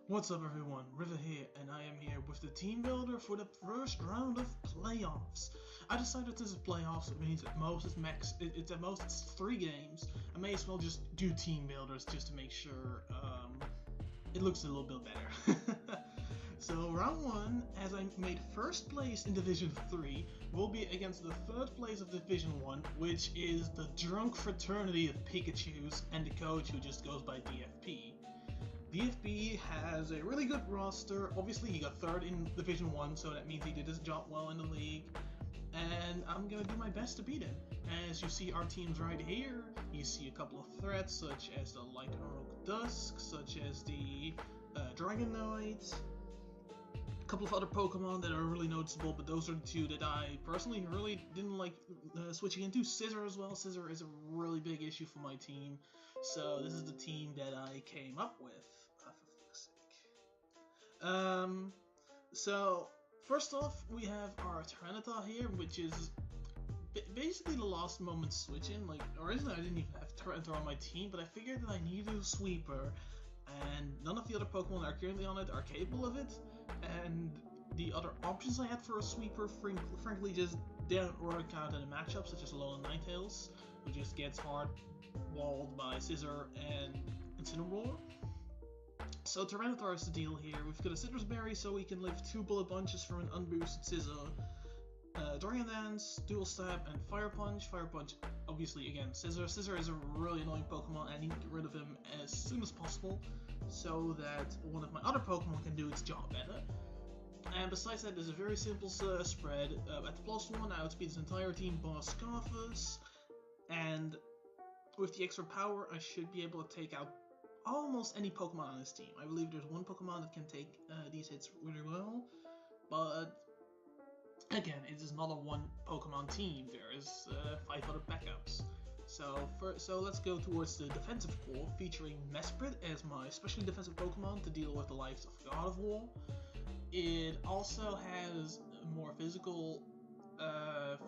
What's up everyone, River here, and I am here with the team builder for the first round of playoffs. I decided this is playoffs, it means at most it's 3 games. I may as well just do team builders just to make sure it looks a little bit better. So round 1, as I made first place in Division 3, will be against the 3rd place of Division 1, which is the drunk fraternity of Pikachus and the coach who just goes by DFP. DFB has a really good roster. Obviously, he got 3rd in Division 1, so that means he did his job well in the league. And I'm going to do my best to beat him. As you see our teams right here, you see a couple of threats, such as the Lycanroc Dusk, such as the Dragon Knight, a couple of other Pokemon that are really noticeable, but those are the 2 that I personally really didn't like switching into. Scissor as well. Scissor is a really big issue for my team, so this is the team that I came up with. For fuck's sake. So first off, we have our Tyranitar here, which is basically the last moment switch-in. Like, originally I didn't even have Tyranitar on my team, but I figured that I needed a sweeper, and none of the other Pokemon that are currently on it are capable of it, and the other options I had for a sweeper frankly just didn't work out in a matchup, such as Alolan Ninetales, who just gets hard walled by Scissor and Incineroar. So Tyranitar is the deal here. We've got a Citrus Berry, so we can live 2 Bullet Punches from an unboosted Scissor. Dragon Dance, Dual Stab, and Fire Punch. Fire Punch, obviously, again, Scissor. Scissor is a really annoying Pokemon, and I need to get rid of him as soon as possible so that one of my other Pokemon can do its job better. And besides that, there's a very simple spread. At the +1, I outspeed his entire team bar Scarfus, and with the extra power, I should be able to take out almost any Pokemon on his team. I believe there's one Pokemon that can take these hits really well, but again, it is not a 1 Pokemon team. There is 5 other backups. So let's go towards the defensive core, featuring Mesprit as my specially defensive Pokemon to deal with the likes of God of War. It also has a more physical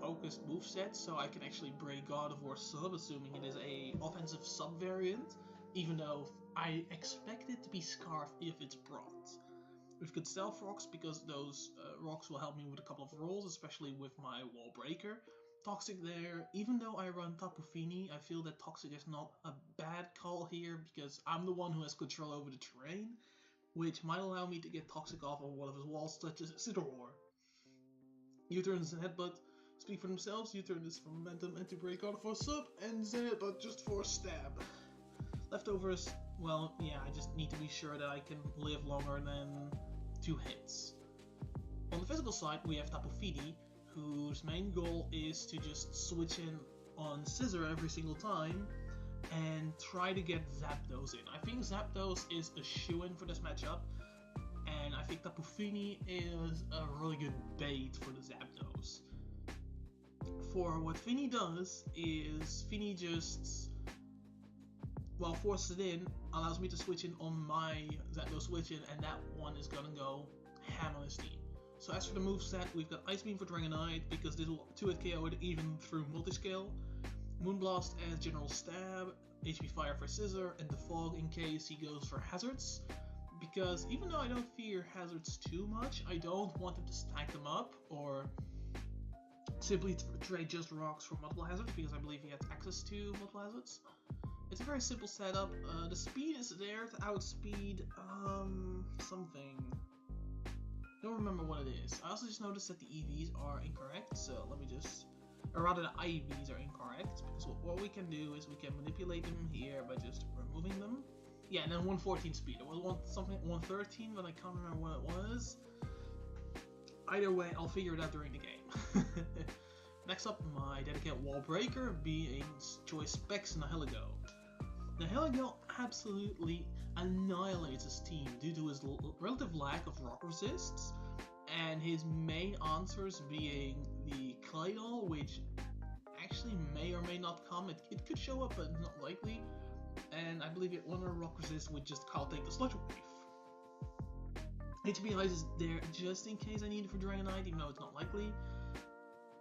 focused moveset, so I can actually break God of War sub, assuming it is a offensive sub variant, even though I expect it to be Scarf if it's brought. We've got Stealth Rocks because those rocks will help me with a couple of rolls, especially with my Wall Breaker. Toxic there. Even though I run Tapu Fini, I feel that Toxic is not a bad call here because I'm the one who has control over the terrain, which might allow me to get Toxic off of one of his walls, such as Incineroar. U-turns and Headbutt speak for themselves. U-turn is for momentum and to break out for a sub, and Zen Headbutt just for a stab. Leftovers, well, yeah, I just need to be sure that I can live longer than 2 hits. On the physical side, we have Tapu Fini, whose main goal is to just switch in on Scissor every single time and try to get Zapdos in. I think Zapdos is a shoo-in for this matchup, and I think Tapu Fini is a really good bait for the Zapdos. For what Fini does is Fini just, well, forces it in, allows me to switch in on my Zapdos switch in, and that one is gonna go ham on his team. So as for the moveset, we've got Ice Beam for Dragonite because this will 2-hit KO it even through Multiscale. Moonblast as General Stab, HP Fire for Scissor, and the Fog in case he goes for Hazards. Because even though I don't fear Hazards too much, I don't want him to stack them up or simply trade just rocks for multiple hazards because I believe he has access to multiple hazards. It's a very simple setup. The speed is there to outspeed something. Don't remember what it is. I also just noticed that the EVs are incorrect, so let me just, or rather the IVs are incorrect, because what we can do is we can manipulate them here by just removing them. Yeah, and then 114 speed. It was something 113, but I can't remember what it was. Either way, I'll figure it out during the game. Next up, my dedicated Wall Breaker being Choice Specs Nihilego. Nihilego absolutely annihilates his team due to his relative lack of rock resists, and his main answers being the Claydol, which actually may or may not come. It could show up, but not likely. And I believe it one rock resist would just take the Sludge Wave. HP Ice is there just in case I need it for Dragonite, even though it's not likely.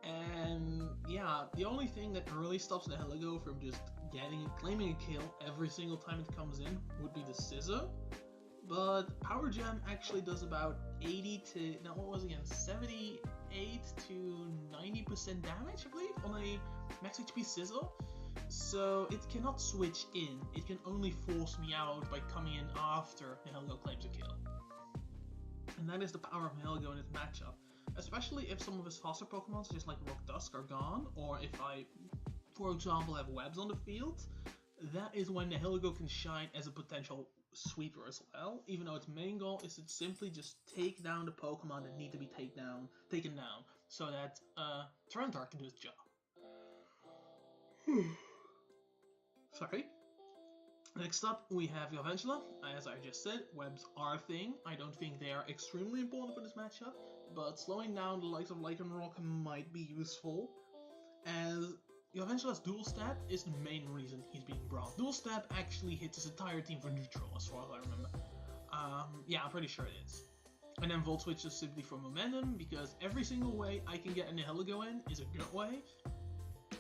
And yeah, the only thing that really stops the Nihilego from just claiming a kill every single time it comes in would be the Scissor. but Power Gem actually does about 80 to, now what was it again, 78 to 90% damage, I believe, on a max HP Sizzle. So it cannot switch in, it can only force me out by coming in after Nihilego claims a kill. And that is the power of Nihilego in this matchup. Especially if some of his faster Pokemon, such as like Rock Dusk, are gone, or if I, for example, have webs on the field, that is when Nihilego can shine as a potential sweeper as well, even though its main goal is to simply just take down the Pokemon that need to be taken down, so that Tyranitar can do its job. Sorry. Next up, we have Galvantula. As I just said, webs are a thing. I don't think they are extremely important for this matchup, but slowing down the likes of Lycanroc might be useful, as Galvantula's dual stab is the main reason he's being brought. Dual stab actually hits his entire team for neutral, as far as I remember. Yeah, I'm pretty sure it is. And then Volt Switch is simply for momentum, because every single way I can get a Nihilego in is a good way.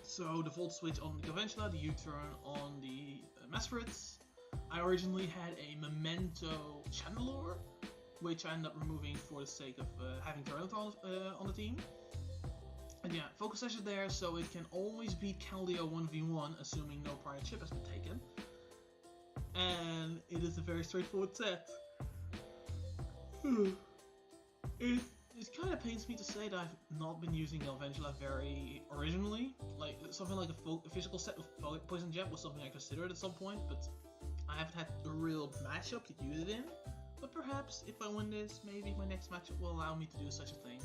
So the Volt Switch on the Galvantula, the U-turn on the Mesprit. I originally had a Memento Chandelure, which I ended up removing for the sake of having Tyranitar on the team. And yeah, Focus Sash is there, so it can always beat Keldeo 1v1, assuming no prior chip has been taken. And it is a very straightforward set. It kind of pains me to say that I've not been using Galvantula very originally. Like, something like a physical set with Poison Jet was something I considered at some point, but I haven't had a real matchup to use it in. But perhaps, if I win this, maybe my next matchup will allow me to do such a thing.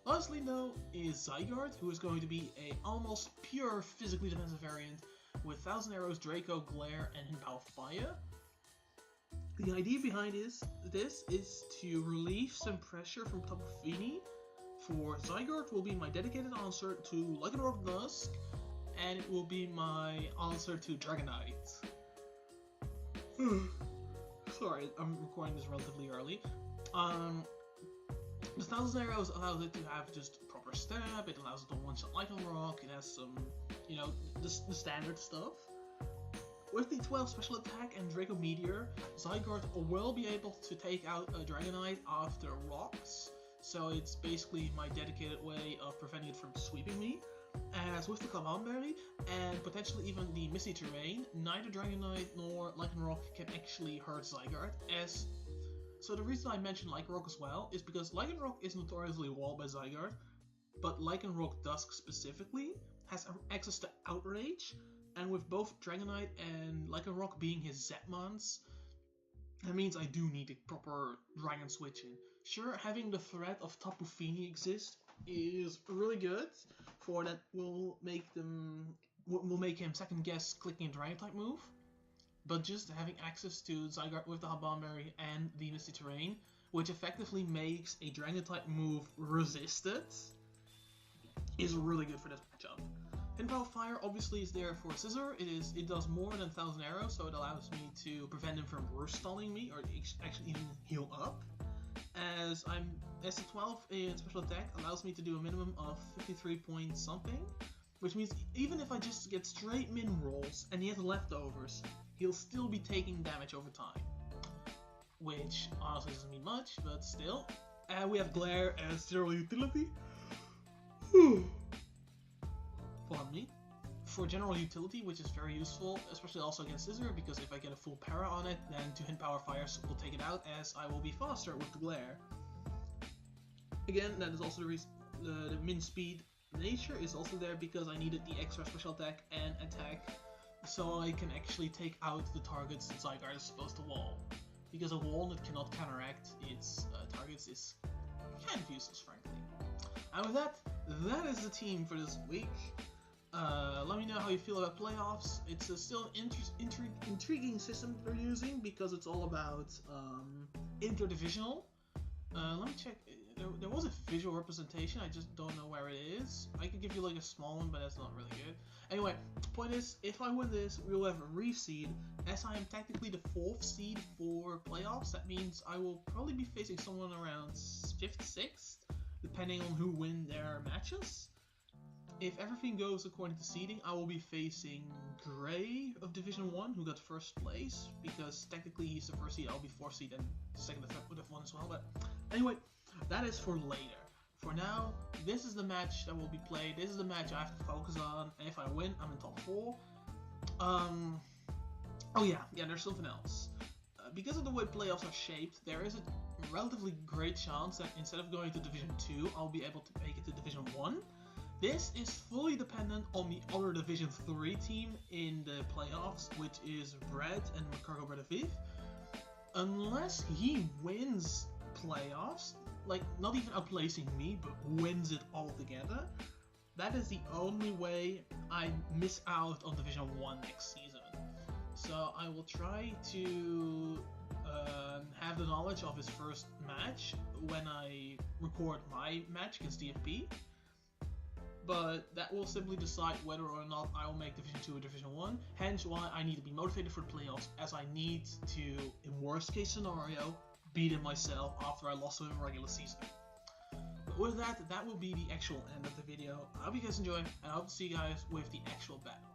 Lastly, though, is Zygarde, who is going to be a almost pure physically defensive variant with 1000 Arrows, Draco, Glare, and Hidden Power Fire. The idea behind this is to relieve some pressure from Tapu Fini. For Zygarde will be my dedicated answer to Lycanroc Dusk, and it will be my answer to Dragonite. Sorry, I'm recording this relatively early. The 1000 Arrows allows it to have just proper stab, it allows it to one-shot Lycanroc, it has some, you know, the standard stuff. With the 12 special attack and Draco Meteor, Zygarde will be able to take out a Dragonite after rocks, so it's basically my dedicated way of preventing it from sweeping me. As with the Clamberry and potentially even the Misty Terrain, neither Dragonite nor Lycanroc can actually hurt Zygarde, so the reason I mentioned Lycanroc as well is because Lycanroc is notoriously walled by Zygarde, but Lycanroc Dusk specifically has access to Outrage, and with both Dragonite and Lycanroc being his Zmons, that means I do need a proper Dragon switch in. Sure, having the threat of Tapu Fini exist is really good, for that will make him second guess clicking a Dragon type move. But just having access to Zygarde with the Habamberry and the Misty Terrain, which effectively makes a Dragon type move resisted, is really good for this matchup. Hidden Power Fire obviously is there for Scissor. It does more than 1000 Arrows, so it allows me to prevent him from burst stalling me, or actually even heal up. As the 12 in special attack allows me to do a minimum of 53 point something, which means even if I just get straight min rolls and he has leftovers, he'll still be taking damage over time. Which honestly doesn't mean much, but still. We have Glare as General Utility. Pardon me. For General Utility, which is very useful, especially also against Scissor, because if I get a full para on it, then 2 Hidden Power Fires will take it out, as I will be faster with the Glare. Again, that is also the reason the min speed nature is also there, because I needed the extra special attack and attack, so I can actually take out the targets that Zygarde is supposed to wall. Because a wall that cannot counteract its targets is kind of useless, frankly. And with that, that is the team for this week. Let me know how you feel about playoffs. It's still an intriguing system they're using, because it's all about interdivisional. Let me check. There was a visual representation, I just don't know where it is. I could give you like a small one, but that's not really good. Anyway, point is, if I win this, we will have a reseed, as I am technically the 4th seed for playoffs. That means I will probably be facing someone around 5th, 6th, depending on who win their matches. if everything goes according to seeding, I will be facing Gray of Division 1, who got first place, because technically he's the first seed, I'll be 4th seed, and second and third would have won as well, but anyway, that is for later. For now, this is the match that will be played, this is the match I have to focus on, and if I win, I'm in top 4. Oh yeah, there's something else. Because of the way playoffs are shaped, there is a relatively great chance that instead of going to Division 2, I'll be able to make it to Division 1. This is fully dependent on the other Division 3 team in the playoffs, which is Brad and Ricardo Bradaviv. Unless he wins playoffs, like not even outplacing me, but wins it altogether, that is the only way I miss out on Division 1 next season. So I will try to have the knowledge of his first match when I record my match against DFP. But that will simply decide whether or not I will make Division 2 or Division 1, hence why I need to be motivated for the playoffs, as I need to, in worst case scenario, beat him myself after I lost to him in regular season. But with that, that will be the actual end of the video. I hope you guys enjoy, and I hope to see you guys with the actual battle.